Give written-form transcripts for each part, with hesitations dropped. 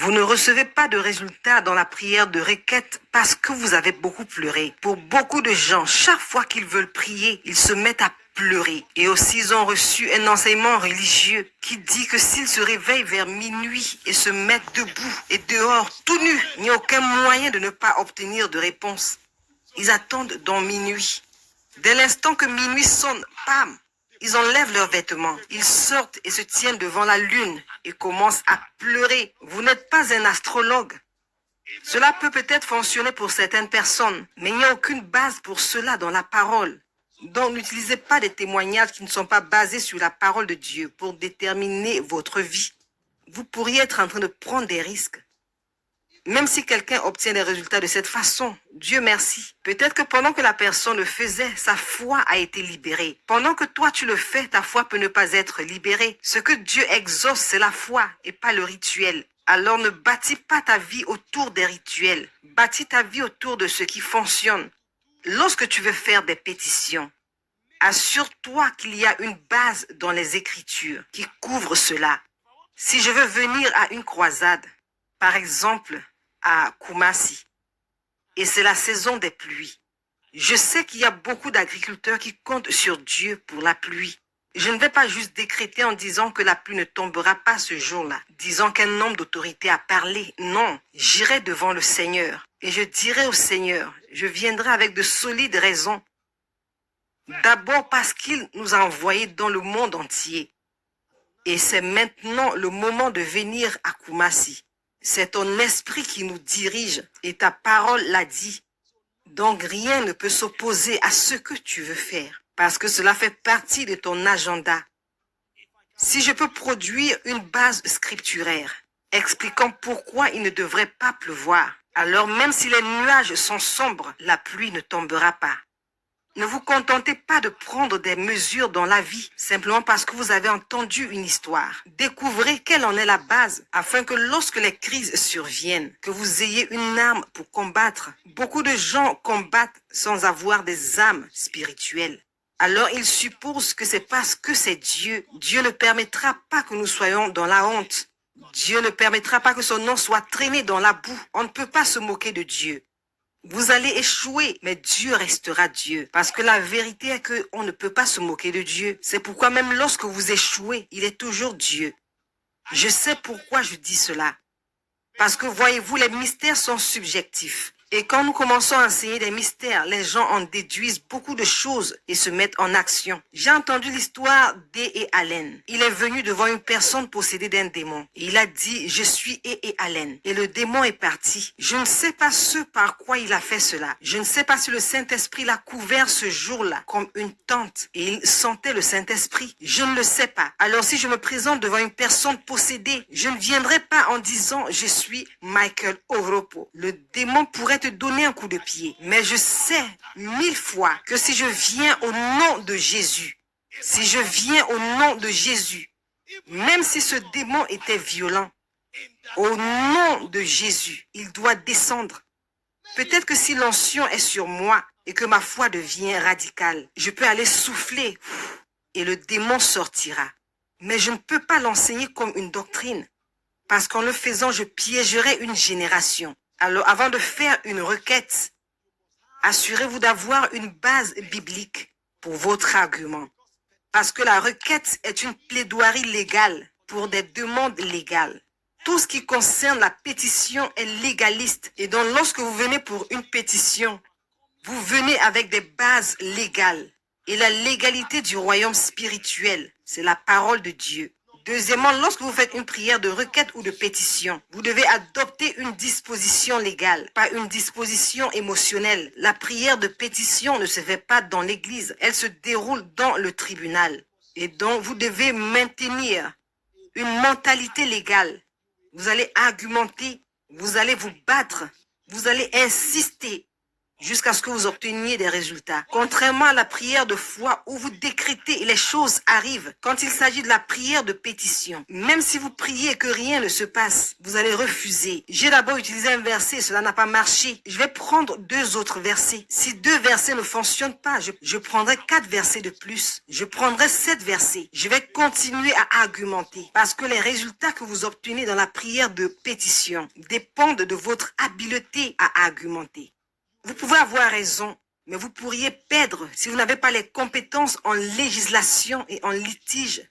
Vous ne recevez pas de résultat dans la prière de requête parce que vous avez beaucoup pleuré. Pour beaucoup de gens, chaque fois qu'ils veulent prier, ils se mettent à pleurer. Et aussi, ils ont reçu un enseignement religieux qui dit que s'ils se réveillent vers minuit et se mettent debout et dehors, tout nus, il n'y a aucun moyen de ne pas obtenir de réponse. Ils attendent dans minuit. Dès l'instant que minuit sonne, pam, ils enlèvent leurs vêtements. Ils sortent et se tiennent devant la lune et commencent à pleurer. Vous n'êtes pas un astrologue. Cela peut peut-être fonctionner pour certaines personnes, mais il n'y a aucune base pour cela dans la parole. Donc n'utilisez pas des témoignages qui ne sont pas basés sur la parole de Dieu pour déterminer votre vie. Vous pourriez être en train de prendre des risques. Même si quelqu'un obtient des résultats de cette façon, Dieu merci. Peut-être que pendant que la personne le faisait, sa foi a été libérée. Pendant que toi tu le fais, ta foi peut ne pas être libérée. Ce que Dieu exauce, c'est la foi et pas le rituel. Alors ne bâtis pas ta vie autour des rituels. Bâtis ta vie autour de ce qui fonctionne. Lorsque tu veux faire des pétitions, assure-toi qu'il y a une base dans les Écritures qui couvre cela. Si je veux venir à une croisade, par exemple, à Kumasi, et c'est la saison des pluies. Je sais qu'il y a beaucoup d'agriculteurs qui comptent sur Dieu pour la pluie. Je ne vais pas juste décréter en disant que la pluie ne tombera pas ce jour-là, disant qu'un homme d'autorité a parlé. Non, j'irai devant le Seigneur et je dirai au Seigneur, je viendrai avec de solides raisons. D'abord parce qu'il nous a envoyés dans le monde entier. Et c'est maintenant le moment de venir à Kumasi. C'est ton esprit qui nous dirige et ta parole l'a dit. Donc rien ne peut s'opposer à ce que tu veux faire parce que cela fait partie de ton agenda. Si je peux produire une base scripturaire expliquant pourquoi il ne devrait pas pleuvoir, alors même si les nuages sont sombres, la pluie ne tombera pas. Ne vous contentez pas de prendre des mesures dans la vie simplement parce que vous avez entendu une histoire. Découvrez quelle en est la base afin que lorsque les crises surviennent, que vous ayez une arme pour combattre. Beaucoup de gens combattent sans avoir des armes spirituelles. Alors ils supposent que c'est parce que c'est Dieu. Dieu ne permettra pas que nous soyons dans la honte. Dieu ne permettra pas que son nom soit traîné dans la boue. On ne peut pas se moquer de Dieu. Vous allez échouer, mais Dieu restera Dieu. Parce que la vérité est qu'on ne peut pas se moquer de Dieu. C'est pourquoi même lorsque vous échouez, il est toujours Dieu. Je sais pourquoi je dis cela. Parce que voyez-vous, les mystères sont subjectifs. Et quand nous commençons à enseigner des mystères, les gens en déduisent beaucoup de choses et se mettent en action. J'ai entendu l'histoire d'E. Allen. Il est venu devant une personne possédée d'un démon. Et il a dit, je suis E. Allen. Et le démon est parti. Je ne sais pas ce par quoi il a fait cela. Je ne sais pas si le Saint-Esprit l'a couvert ce jour-là comme une tente. Et il sentait le Saint-Esprit. Je ne le sais pas. Alors si je me présente devant une personne possédée, je ne viendrai pas en disant, je suis Michael Oropo. Le démon pourrait te donner un coup de pied. Mais je sais 1000 fois que si je viens au nom de Jésus, si je viens au nom de Jésus, même si ce démon était violent, au nom de Jésus, il doit descendre. Peut-être que si l'onction est sur moi et que ma foi devient radicale, je peux aller souffler et le démon sortira. Mais je ne peux pas l'enseigner comme une doctrine. Parce qu'en le faisant, je piégerai une génération. Alors, avant de faire une requête, assurez-vous d'avoir une base biblique pour votre argument. Parce que la requête est une plaidoirie légale pour des demandes légales. Tout ce qui concerne la pétition est légaliste. Et donc, lorsque vous venez pour une pétition, vous venez avec des bases légales. Et la légalité du royaume spirituel, c'est la parole de Dieu. Deuxièmement, lorsque vous faites une prière de requête ou de pétition, vous devez adopter une disposition légale, pas une disposition émotionnelle. La prière de pétition ne se fait pas dans l'église, elle se déroule dans le tribunal. Et donc, vous devez maintenir une mentalité légale. Vous allez argumenter, vous allez vous battre, vous allez insister. jusqu'à ce que vous obteniez des résultats. Contrairement à la prière de foi où vous décrétez et les choses arrivent, quand il s'agit de la prière de pétition, même si vous priez et que rien ne se passe, vous allez refuser. J'ai d'abord utilisé un verset, cela n'a pas marché. Je vais prendre 2 autres versets. Si 2 versets ne fonctionnent pas, je prendrai 4 versets de plus. Je prendrai 7 versets. Je vais continuer à argumenter parce que les résultats que vous obtenez dans la prière de pétition dépendent de votre habileté à argumenter. Vous pouvez avoir raison, mais vous pourriez perdre si vous n'avez pas les compétences en législation et en litige.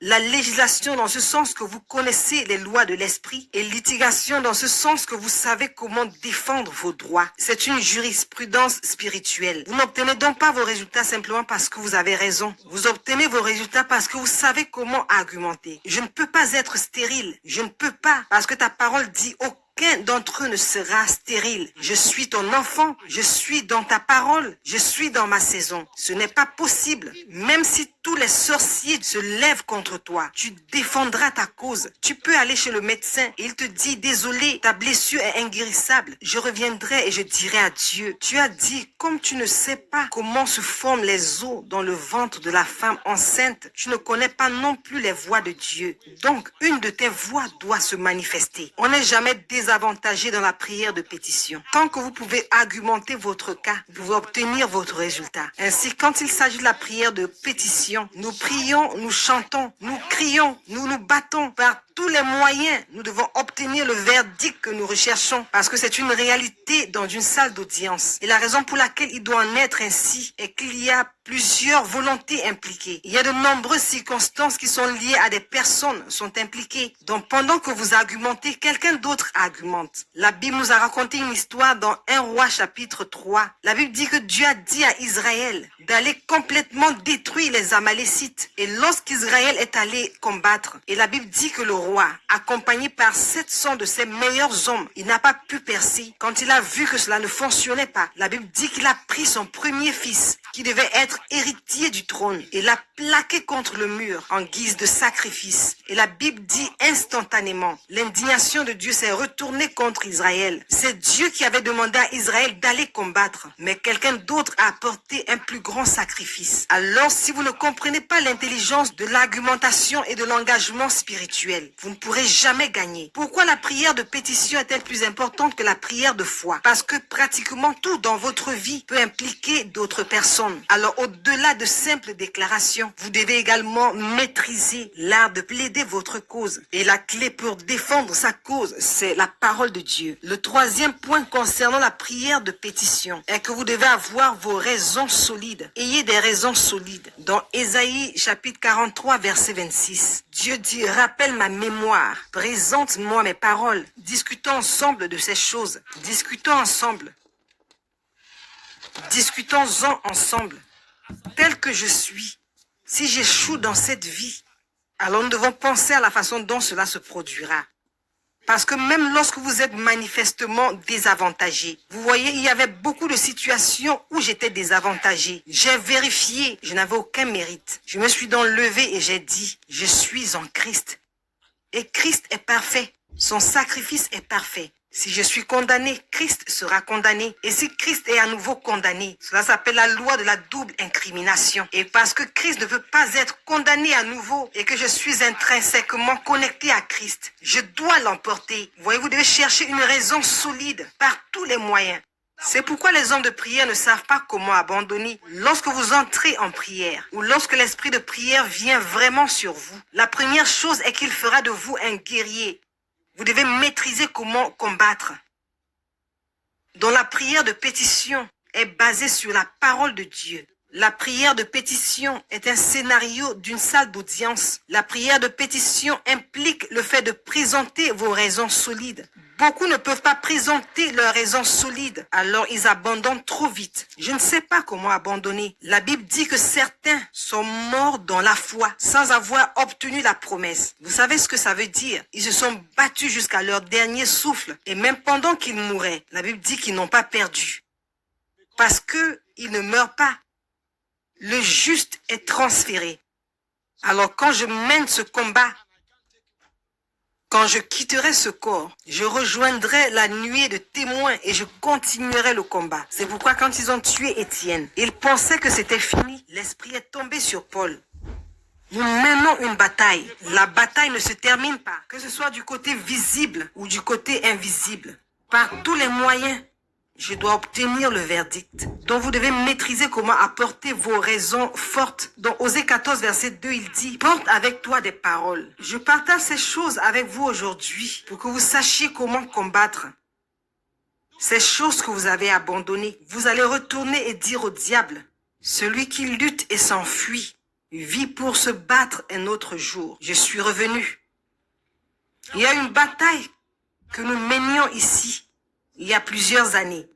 La législation dans ce sens que vous connaissez les lois de l'esprit et litigation dans ce sens que vous savez comment défendre vos droits. C'est une jurisprudence spirituelle. Vous n'obtenez donc pas vos résultats simplement parce que vous avez raison. Vous obtenez vos résultats parce que vous savez comment argumenter. Je ne peux pas être stérile. Je ne peux pas parce que ta parole dit aucun d'entre eux ne sera stérile. Je suis ton enfant, je suis dans ta parole, je suis dans ma saison. Ce n'est pas possible. Même si tous les sorciers se lèvent contre toi, tu défendras ta cause. Tu peux aller chez le médecin et il te dit, désolé, ta blessure est inguérissable. Je reviendrai et je dirai à Dieu, tu as dit, comme tu ne sais pas comment se forment les os dans le ventre de la femme enceinte, tu ne connais pas non plus les voies de Dieu. Donc, une de tes voies doit se manifester. On n'est jamais désavantagé dans la prière de pétition. Tant que vous pouvez argumenter votre cas, vous pouvez obtenir votre résultat. Ainsi, quand il s'agit de la prière de pétition, nous prions, nous chantons, nous crions, nous nous battons par tous les moyens. Nous devons obtenir le verdict que nous recherchons parce que c'est une réalité dans une salle d'audience. Et la raison pour laquelle il doit en être ainsi est qu'il y a plusieurs volontés impliquées. Il y a de nombreuses circonstances qui sont liées à des personnes sont impliquées. Donc pendant que vous argumentez, quelqu'un d'autre argumente. La Bible nous a raconté une histoire dans 1 Roi chapitre 3. La Bible dit que Dieu a dit à Israël d'aller complètement détruire les Amalécites. Et lorsqu'Israël est allé combattre, et la Bible dit que le roi, accompagné par 700 de ses meilleurs hommes, il n'a pas pu percer. Quand il a vu que cela ne fonctionnait pas, la Bible dit qu'il a pris son premier fils, qui devait être héritier du trône, et l'a plaqué contre le mur en guise de sacrifice. Et la Bible dit instantanément, l'indignation de Dieu s'est retournée contre Israël. C'est Dieu qui avait demandé à Israël d'aller combattre, mais quelqu'un d'autre a apporté un plus grand sacrifice. Alors, si vous ne comprenez pas l'intelligence de l'argumentation et de l'engagement spirituel, vous ne pourrez jamais gagner. Pourquoi la prière de pétition est-elle plus importante que la prière de foi? Parce que pratiquement tout dans votre vie peut impliquer d'autres personnes. Alors, au-delà de simples déclarations, vous devez également maîtriser l'art de plaider votre cause. Et la clé pour défendre sa cause, c'est la parole de Dieu. Le troisième point concernant la prière de pétition est que vous devez avoir vos raisons solides. Ayez des raisons solides. Dans Ésaïe chapitre 43, verset 26, Dieu dit, rappelle ma mémoire, présente-moi mes paroles. Discutons ensemble de ces choses. Discutons ensemble. Discutons-en ensemble. Tel que je suis, si j'échoue dans cette vie, alors nous devons penser à la façon dont cela se produira. Parce que même lorsque vous êtes manifestement désavantagé, vous voyez, il y avait beaucoup de situations où j'étais désavantagé. J'ai vérifié, je n'avais aucun mérite. Je me suis donc levé et j'ai dit, je suis en Christ. Et Christ est parfait. Son sacrifice est parfait. Si je suis condamné, Christ sera condamné. Et si Christ est à nouveau condamné, cela s'appelle la loi de la double incrimination. Et parce que Christ ne peut pas être condamné à nouveau et que je suis intrinsèquement connecté à Christ, je dois l'emporter. Voyez, vous devez chercher une raison solide par tous les moyens. C'est pourquoi les hommes de prière ne savent pas comment abandonner. Lorsque vous entrez en prière ou lorsque l'esprit de prière vient vraiment sur vous, la première chose est qu'il fera de vous un guerrier. Vous devez maîtriser comment combattre. Dont la prière de pétition est basée sur la parole de Dieu. La prière de pétition est un scénario d'une salle d'audience. La prière de pétition implique le fait de présenter vos raisons solides. Beaucoup ne peuvent pas présenter leurs raisons solides, alors ils abandonnent trop vite. Je ne sais pas comment abandonner. La Bible dit que certains sont morts dans la foi, sans avoir obtenu la promesse. Vous savez ce que ça veut dire? Ils se sont battus jusqu'à leur dernier souffle, et même pendant qu'ils mouraient, la Bible dit qu'ils n'ont pas perdu. Parce que ils ne meurent pas. Le juste est transféré. Alors quand je mène ce combat, Quand je quitterai ce corps, je rejoindrai la nuée de témoins et je continuerai le combat. C'est pourquoi quand ils ont tué Étienne, ils pensaient que c'était fini. L'esprit est tombé sur Paul. Nous menons une bataille. La bataille ne se termine pas, que ce soit du côté visible ou du côté invisible. Par tous les moyens, je dois obtenir le verdict. Donc vous devez maîtriser comment apporter vos raisons fortes. Dans Osée 14, verset 2, il dit, porte avec toi des paroles. Je partage ces choses avec vous aujourd'hui pour que vous sachiez comment combattre ces choses que vous avez abandonnées. Vous allez retourner et dire au diable, celui qui lutte et s'enfuit vit pour se battre un autre jour. Je suis revenu. Il y a une bataille que nous menions ici il y a plusieurs années.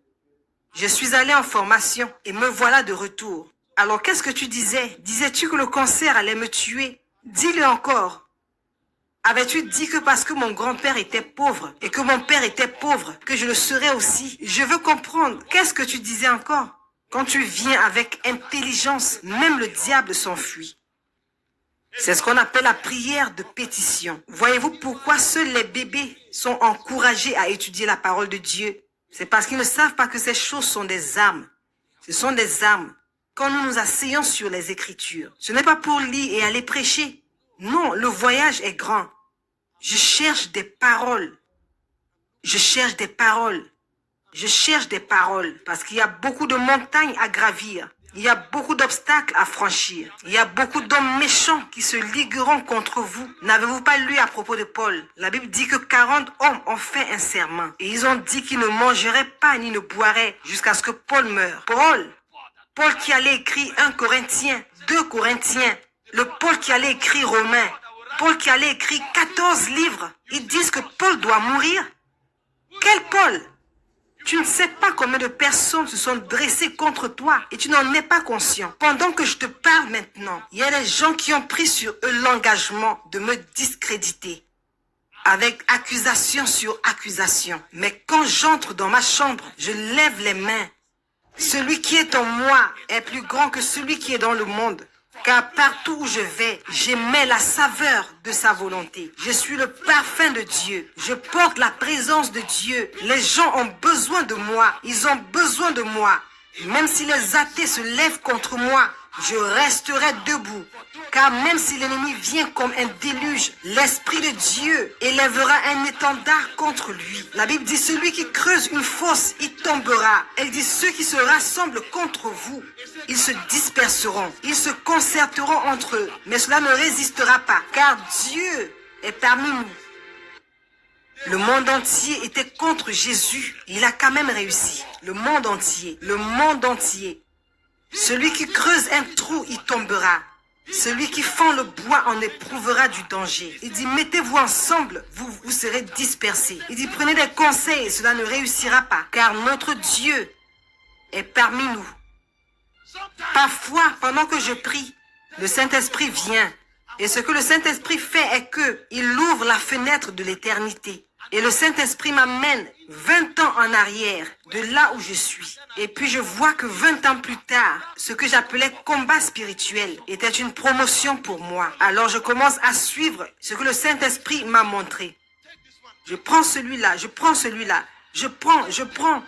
Je suis allé en formation et me voilà de retour. Alors qu'est-ce que tu disais? Disais-tu que le cancer allait me tuer? Dis-le encore. Avais-tu dit que parce que mon grand-père était pauvre et que mon père était pauvre, que je le serais aussi? Je veux comprendre. Qu'est-ce que tu disais encore? Quand tu viens avec intelligence, même le diable s'enfuit. C'est ce qu'on appelle la prière de pétition. Voyez-vous pourquoi seuls les bébés sont encouragés à étudier la parole de Dieu? C'est parce qu'ils ne savent pas que ces choses sont des armes. Ce sont des armes. Quand nous nous asseyons sur les Écritures, ce n'est pas pour lire et aller prêcher. Non, le voyage est grand. Je cherche des paroles. Je cherche des paroles. Je cherche des paroles parce qu'il y a beaucoup de montagnes à gravir. Il y a beaucoup d'obstacles à franchir. Il y a beaucoup d'hommes méchants qui se ligueront contre vous. N'avez-vous pas lu à propos de Paul? La Bible dit que 40 hommes ont fait un serment. Et ils ont dit qu'ils ne mangeraient pas ni ne boiraient jusqu'à ce que Paul meure. Paul qui allait écrire 1 Corinthiens, 2 Corinthiens. Le Paul qui allait écrire Romains. Paul qui allait écrire 14 livres. Ils disent que Paul doit mourir. Quel Paul? Tu ne sais pas combien de personnes se sont dressées contre toi et tu n'en es pas conscient. Pendant que je te parle maintenant, il y a des gens qui ont pris sur eux l'engagement de me discréditer avec accusation sur accusation. Mais quand j'entre dans ma chambre, je lève les mains. Celui qui est en moi est plus grand que celui qui est dans le monde. Car partout où je vais, j'émets la saveur de sa volonté. Je suis le parfum de Dieu. Je porte la présence de Dieu. Les gens ont besoin de moi. Ils ont besoin de moi. Même si les athées se lèvent contre moi, je resterai debout. Car même si l'ennemi vient comme un déluge, l'Esprit de Dieu élèvera un étendard contre lui. La Bible dit, celui qui creuse une fosse, il tombera. Elle dit, ceux qui se rassemblent contre vous, ils se disperseront. Ils se concerteront entre eux. Mais cela ne résistera pas, car Dieu est parmi nous. Le monde entier était contre Jésus. Il a quand même réussi. Le monde entier. Le monde entier. Celui qui creuse un trou, il tombera. Celui qui fend le bois en éprouvera du danger. Il dit, mettez-vous ensemble, vous serez dispersés. Il dit, prenez des conseils, cela ne réussira pas. Car notre Dieu est parmi nous. Parfois, pendant que je prie, le Saint-Esprit vient. Et ce que le Saint-Esprit fait est qu'il ouvre la fenêtre de l'éternité. Et le Saint-Esprit m'amène 20 ans en arrière de là où je suis. Et puis je vois que 20 ans plus tard, ce que j'appelais combat spirituel était une promotion pour moi. Alors je commence à suivre ce que le Saint-Esprit m'a montré. Je prends celui-là, je prends celui-là, je prends.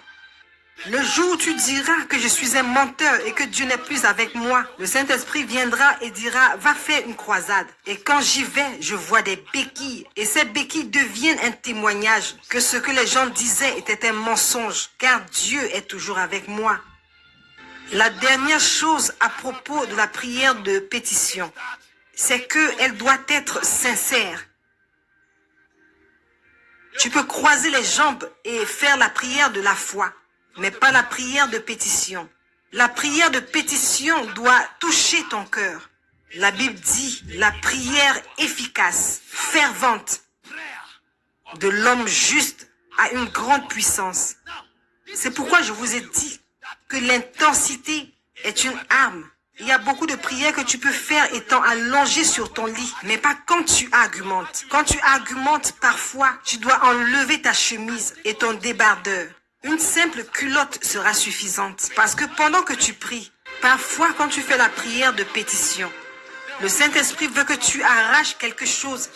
Le jour où tu diras que je suis un menteur et que Dieu n'est plus avec moi, le Saint-Esprit viendra et dira, va faire une croisade. Et quand j'y vais, je vois des béquilles. Et ces béquilles deviennent un témoignage que ce que les gens disaient était un mensonge, car Dieu est toujours avec moi. La dernière chose à propos de la prière de pétition, c'est qu'elle doit être sincère. Tu peux croiser les jambes et faire la prière de la foi, mais pas la prière de pétition. La prière de pétition doit toucher ton cœur. La Bible dit, la prière efficace, fervente de l'homme juste a une grande puissance. C'est pourquoi je vous ai dit que l'intensité est une arme. Il y a beaucoup de prières que tu peux faire étant allongé sur ton lit, mais pas quand tu argumentes. Quand tu argumentes, parfois, tu dois enlever ta chemise et ton débardeur. Une simple culotte sera suffisante. Parce que pendant que tu pries, parfois quand tu fais la prière de pétition, Le Saint-Esprit veut que tu arraches quelque chose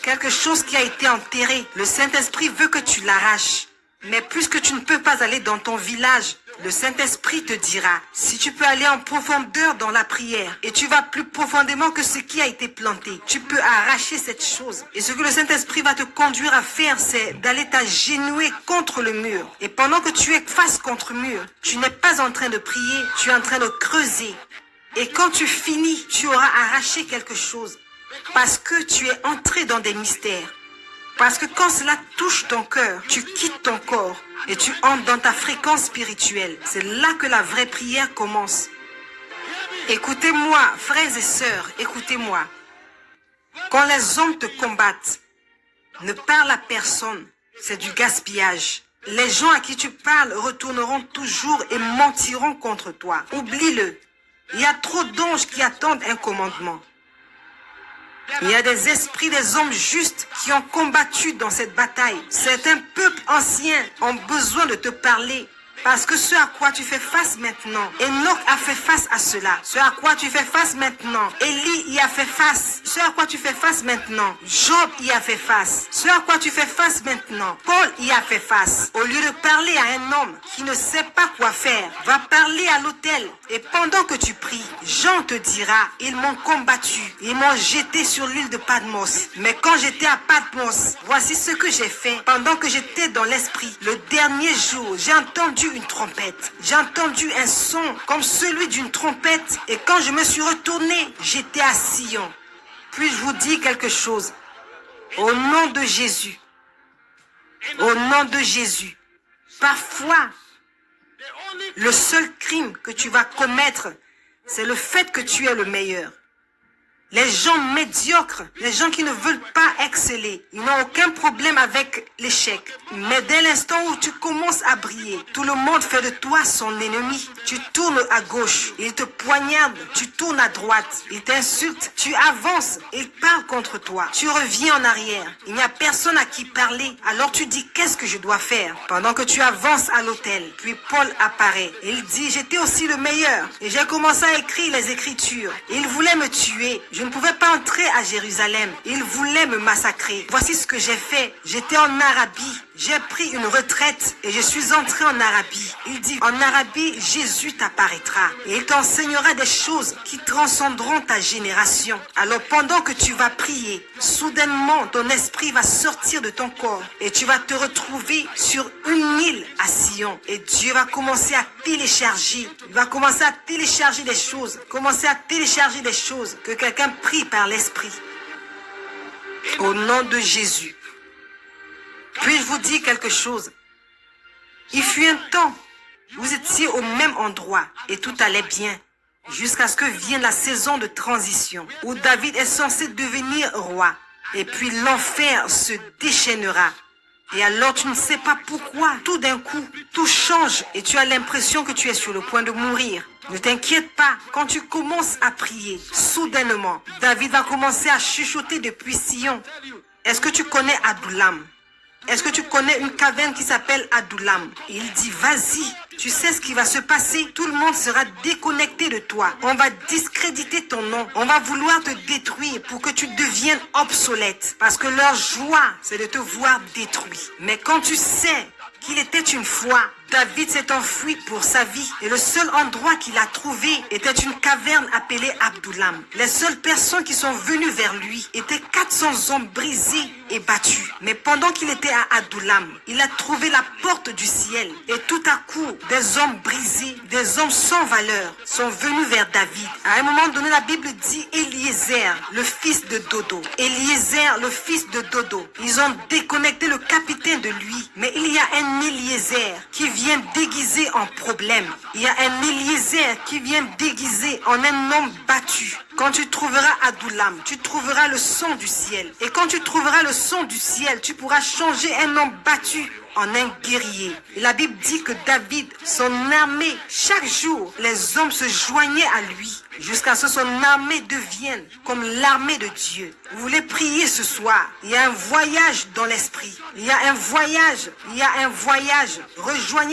qui a été enterré. Le Saint-Esprit veut que tu l'arraches. Mais puisque tu ne peux pas aller dans ton village, le Saint-Esprit te dira, si tu peux aller en profondeur dans la prière et tu vas plus profondément que ce qui a été planté, tu peux arracher cette chose. Et ce que le Saint-Esprit va te conduire à faire, c'est d'aller t'agenouiller contre le mur. Et pendant que tu es face contre mur, tu n'es pas en train de prier, tu es en train de creuser. Et quand tu finis, tu auras arraché quelque chose. Parce que tu es entré dans des mystères. Parce que quand cela touche ton cœur, tu quittes ton corps et tu entres dans ta fréquence spirituelle. C'est là que la vraie prière commence. Écoutez-moi, frères et sœurs, écoutez-moi. Quand les hommes te combattent, ne parle à personne. C'est du gaspillage. Les gens à qui tu parles retourneront toujours et mentiront contre toi. Oublie-le. Il y a trop d'anges qui attendent un commandement. Il y a des esprits des hommes justes qui ont combattu dans cette bataille. Certains peuples anciens ont besoin de te parler. Parce que ce à quoi tu fais face maintenant, Enoch a fait face à cela. Ce à quoi tu fais face maintenant, Élie y a fait face. Ce à quoi tu fais face maintenant, Job y a fait face. Ce à quoi tu fais face maintenant, Paul y a fait face. Au lieu de parler à un homme qui ne sait pas quoi faire, va parler à l'autel. Et pendant que tu pries, Jean te dira, ils m'ont combattu, ils m'ont jeté sur l'île de Patmos. Mais quand j'étais à Patmos, voici ce que j'ai fait. Pendant que j'étais dans l'esprit, le dernier jour, j'ai entendu une trompette. J'ai entendu un son comme celui d'une trompette. Et quand je me suis retourné, j'étais à Sion. Puis-je vous dire quelque chose? Au nom de Jésus. Au nom de Jésus. Parfois, le seul crime que tu vas commettre, c'est le fait que tu es le meilleur. Les gens médiocres, les gens qui ne veulent pas exceller, ils n'ont aucun problème avec l'échec. Mais dès l'instant où tu commences à briller, tout le monde fait de toi son ennemi. Tu tournes à gauche, il te poignarde, tu tournes à droite, il t'insulte, tu avances, il parle contre toi. Tu reviens en arrière, il n'y a personne à qui parler. Alors tu dis, qu'est-ce que je dois faire? Pendant que tu avances à l'autel, puis Paul apparaît. Il dit, j'étais aussi le meilleur. Et j'ai commencé à écrire les Écritures. Il voulait me tuer. Je ne pouvais pas entrer à Jérusalem. Il voulait me massacrer. Voici ce que j'ai fait. J'étais en Arabie. J'ai pris une retraite et je suis entré en Arabie. Il dit, en Arabie, Jésus t'apparaîtra et il t'enseignera des choses qui transcenderont ta génération. Alors pendant que tu vas prier, soudainement ton esprit va sortir de ton corps et tu vas te retrouver sur une île à Sion. Et Dieu va commencer à télécharger. Il va commencer à télécharger des choses. Commencer à télécharger des choses que quelqu'un prie par l'esprit. Au nom de Jésus. Puis-je vous dire quelque chose? Il fut un temps, vous étiez au même endroit et tout allait bien, jusqu'à ce que vienne la saison de transition, où David est censé devenir roi. Et puis l'enfer se déchaînera. Et alors tu ne sais pas pourquoi, tout d'un coup, tout change et tu as l'impression que tu es sur le point de mourir. Ne t'inquiète pas, quand tu commences à prier, soudainement, David va commencer à chuchoter depuis Sion. Est-ce que tu connais Adullam? Est-ce que tu connais une caverne qui s'appelle Adullam? Il dit, vas-y, tu sais ce qui va se passer. Tout le monde sera déconnecté de toi. On va discréditer ton nom. On va vouloir te détruire pour que tu deviennes obsolète. Parce que leur joie, c'est de te voir détruit. Mais quand tu sais qu'il était une fois, David s'est enfui pour sa vie et le seul endroit qu'il a trouvé était une caverne appelée Adullam. Les seules personnes qui sont venues vers lui étaient 400 hommes brisés et battus. Mais pendant qu'il était à Adullam, il a trouvé la porte du ciel et tout à coup, des hommes brisés, des hommes sans valeur sont venus vers David. À un moment donné, la Bible dit Eliezer, le fils de Dodo. Eliezer, le fils de Dodo. Ils ont déconnecté le capitaine de lui. Mais il y a un Eliezer qui vient déguisé en problème. Il y a un Eliezer qui vient déguisé en un homme battu. Quand tu trouveras Adullam, tu trouveras le son du ciel. Et quand tu trouveras le son du ciel, tu pourras changer un homme battu en un guerrier. Et la Bible dit que David, son armée, chaque jour, les hommes se joignaient à lui jusqu'à ce que son armée devienne comme l'armée de Dieu. Vous voulez prier ce soir? Il y a un voyage dans l'esprit. Il y a un voyage. Il y a un voyage. Rejoignez-moi.